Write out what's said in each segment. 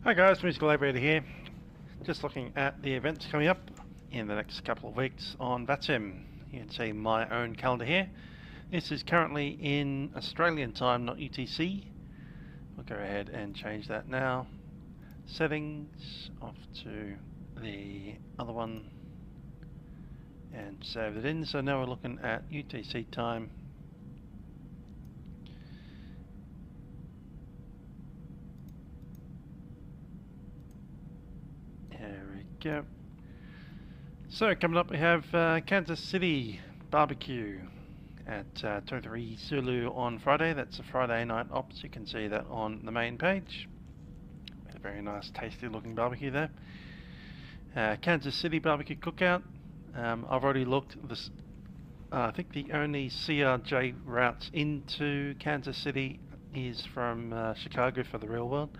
Hi guys, Musical Aviator here. Just looking at the events coming up in the next couple of weeks on Vatsim. You can see my own calendar here. This is currently in Australian time, not UTC. We'll go ahead and change that now. Settings, off to the other one and save it in. So now we're looking at UTC time. There we go. So coming up we have Kansas City barbecue at 23 Zulu on Friday. That's a Friday night ops. You can see that on the main page. A very nice tasty looking barbecue there. Kansas City barbecue cookout. I've already looked. This I think the only CRJ routes into Kansas City is from Chicago for the real world,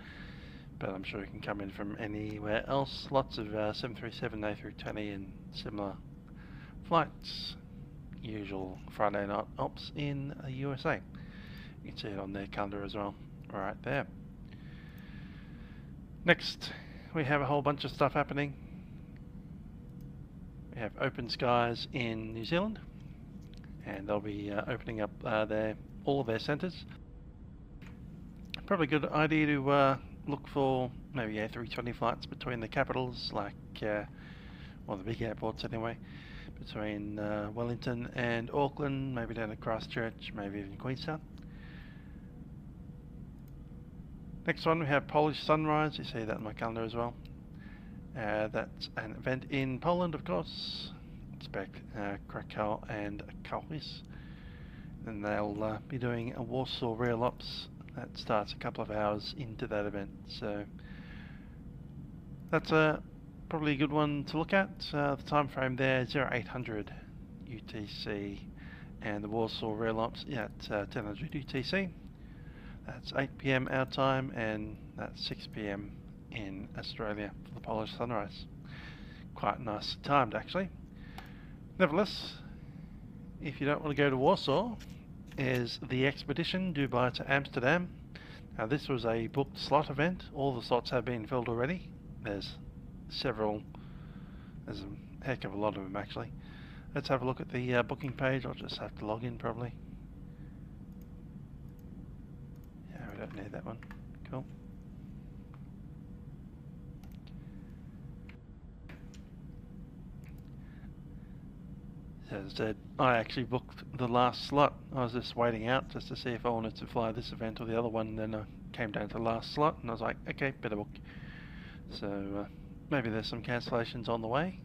but I'm sure you can come in from anywhere else. Lots of 737, A320 and similar flights. Usual Friday night ops in the USA. You can see it on their calendar as well, right there. Next, we have a whole bunch of stuff happening. We have Open Skies in New Zealand, and they'll be opening up all of their centres. Probably a good idea to look for maybe A320 flights between the capitals, like well, the big airports anyway, between Wellington and Auckland, maybe down to Christchurch, maybe even Queenstown. Next one we have Polish Sunrise. You see that in my calendar as well. That's an event in Poland, of course. Expect Krakow and Katowice. Then they'll be doing a Warsaw Rail Ops that starts a couple of hours into that event. So that's probably a good one to look at. The time frame there 0800 UTC, and the Warsaw Rail Ops at 1000 UTC. That's 8 PM our time, and that's 6 PM in Australia for the Polish Sunrise. Quite nice timed actually. Nevertheless, if you don't want to go to Warsaw, is the expedition Dubai to Amsterdam. Now this was a booked slot event. All the slots have been filled already. There's a heck of a lot of them actually. Let's have a look at the booking page. I'll just have to log in probably. Yeah, we don't need that one. Cool. As I said, I actually booked the last slot. I was just waiting out just to see if I wanted to fly this event or the other one, and then I came down to the last slot and I was like, okay, better book. So maybe there's some cancellations on the way.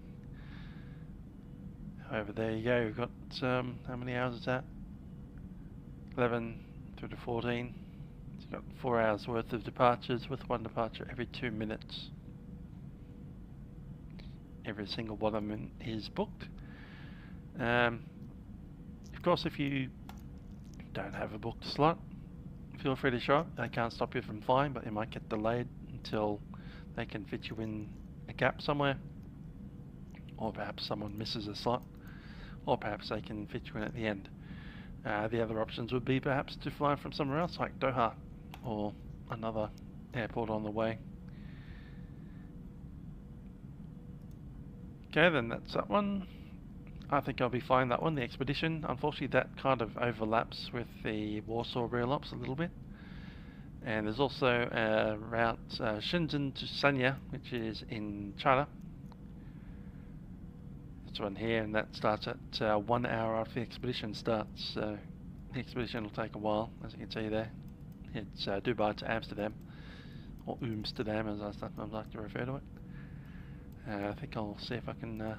However, there you go. We've got how many hours is that? 11 through to 14. So you've got 4 hours worth of departures, with one departure every 2 minutes. Every single one of them is booked. Of course, if you don't have a booked slot, feel free to show up. They can't stop you from flying, but you might get delayed until they can fit you in a gap somewhere, or perhaps someone misses a slot, or perhaps they can fit you in at the end. The other options would be perhaps to fly from somewhere else, like Doha or another airport on the way. Okay, then that's that one. I think I'll be flying that one, the expedition. Unfortunately, that kind of overlaps with the Warsaw Rail Ops a little bit. And there's also a route Shenzhen to Sanya, which is in China. This one here, and that starts at 1 hour after the expedition starts. So the expedition will take a while, as you can see there. It's Dubai to Amsterdam, or Amsterdam as I sometimes like to refer to it. I think I'll see if I can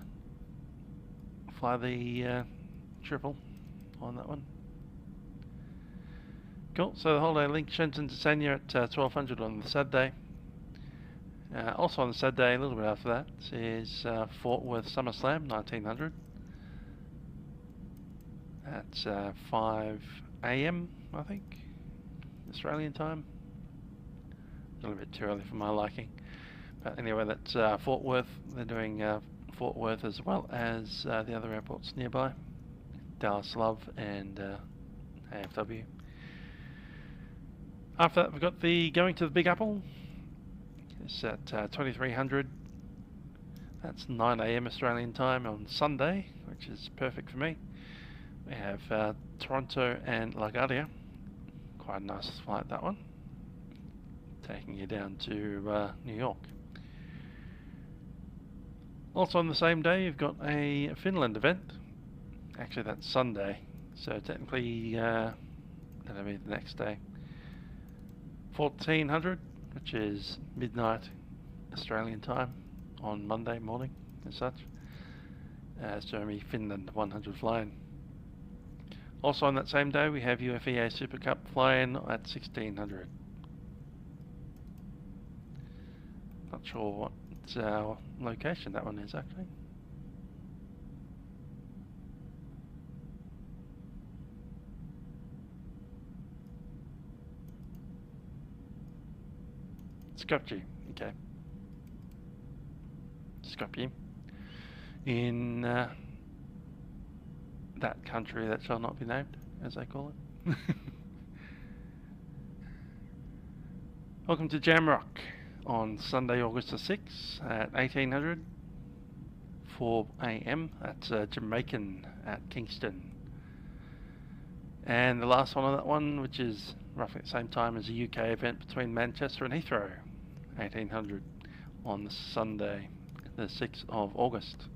fly the triple on that one. Cool, so the holiday link Shenzhen to Sanya at 1200 on the Saturday. Also on the Saturday, a little bit after that, is Fort Worth SummerSlam 1900. That's 5 AM, I think, Australian time. A little bit too early for my liking. But anyway, that's Fort Worth. They're doing Fort Worth as well as the other airports nearby, Dallas Love and AFW. After that, we've got the going to the Big Apple. is at 2300. That's 9 AM Australian time on Sunday, which is perfect for me. We have Toronto and LaGuardia. Quite a nice flight, that one. Taking you down to New York. Also on the same day, you've got a Finland event. Actually, that's Sunday, so technically that'll be the next day. 1400, which is midnight Australian time on Monday morning as such. Germany, Finland 100 flying. Also on that same day, we have UFEA Super Cup flying at 1600. Not sure what location that one is actually. Skopje, okay. Skopje. In that country that shall not be named, as they call it. Welcome to Jamrock on Sunday, August the 6th at 1800, 4 AM. That's Jamaican at Kingston. And the last one on that one, which is roughly at the same time as the UK event between Manchester and Heathrow, 1800 on the Sunday, the 6th of August.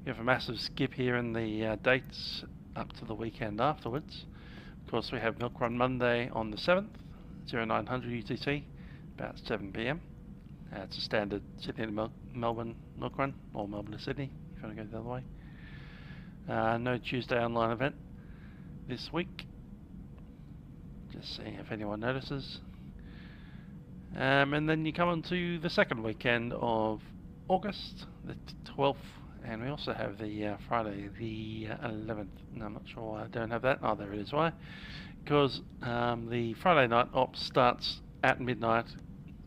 We have a massive skip here in the dates up to the weekend afterwards. Of course, we have Milk Run Monday on the 7th, 0900 UTC, about 7 PM. It's a standard Sydney to Melbourne Milk Run, or Melbourne to Sydney, if you want to go the other way. No Tuesday online event this week. Just seeing if anyone notices. And then you come on to the second weekend of August, the 12th, and we also have the Friday, the 11th. No, I'm not sure why I don't have that. Oh, there it is. Why? Because the Friday night ops starts at midnight,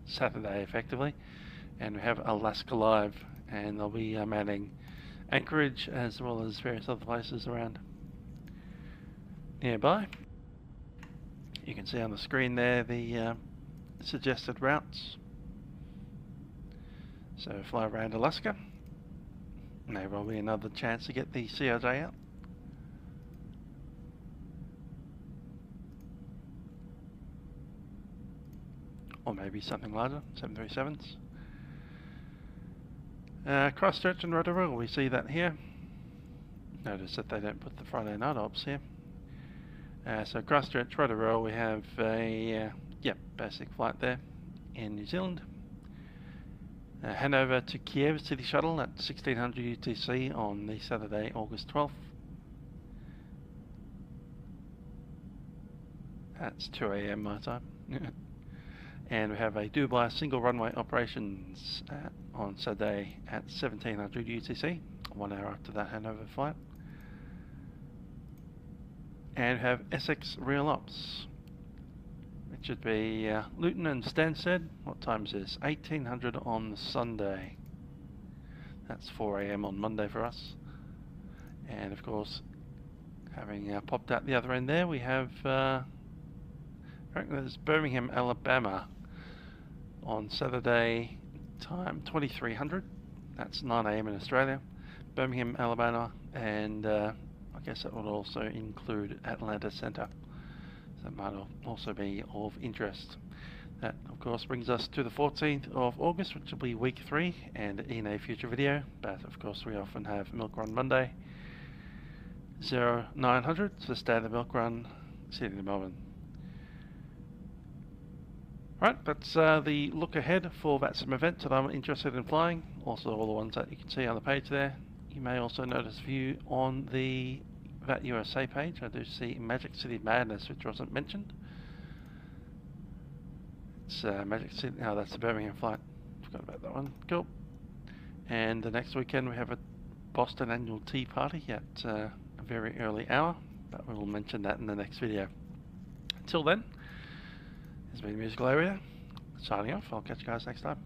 Saturday effectively, and we have Alaska Live, and they'll be manning Anchorage as well as various other places around nearby. You can see on the screen there the suggested routes. So fly around Alaska. Maybe will be another chance to get the CRJ out. Or maybe something larger, 737s. Christchurch and Rotorua, we see that here. Notice that they don't put the Friday night ops here. So Christchurch, Rotorua, we have a basic flight there in New Zealand. Hanover to Kiev City Shuttle at 1600 UTC on the Saturday, August 12th. That's 2 AM my time. And we have a Dubai single runway operations on Saturday at 1700 UTC, 1 hour after that Hanover flight. And we have Essex Real Ops. It should be Luton and Stansted. What time is this? 1800 on Sunday. That's 4 AM on Monday for us. And of course, having popped out the other end there, we have I reckon there's Birmingham, Alabama on Saturday time 2300. That's 9 AM in Australia. Birmingham, Alabama, and I guess that would also include Atlanta Centre. So that might also be of interest. That of course brings us to the 14th of August, which will be week 3 and in a future video, but of course we often have Milk Run Monday 0900, so standard Milk Run Sydney to Melbourne. Right, that's the look ahead for Vatsim events that I'm interested in flying. Also all the ones that you can see on the page there. You may also notice a few on the Vat USA page. I do see Magic City Madness, which wasn't mentioned. It's Magic City, oh that's the Birmingham flight. Forgot about that one. Cool. And the next weekend we have a Boston annual tea party at a very early hour, but we will mention that in the next video. Until then, this has been Musical Area, signing off. I'll catch you guys next time.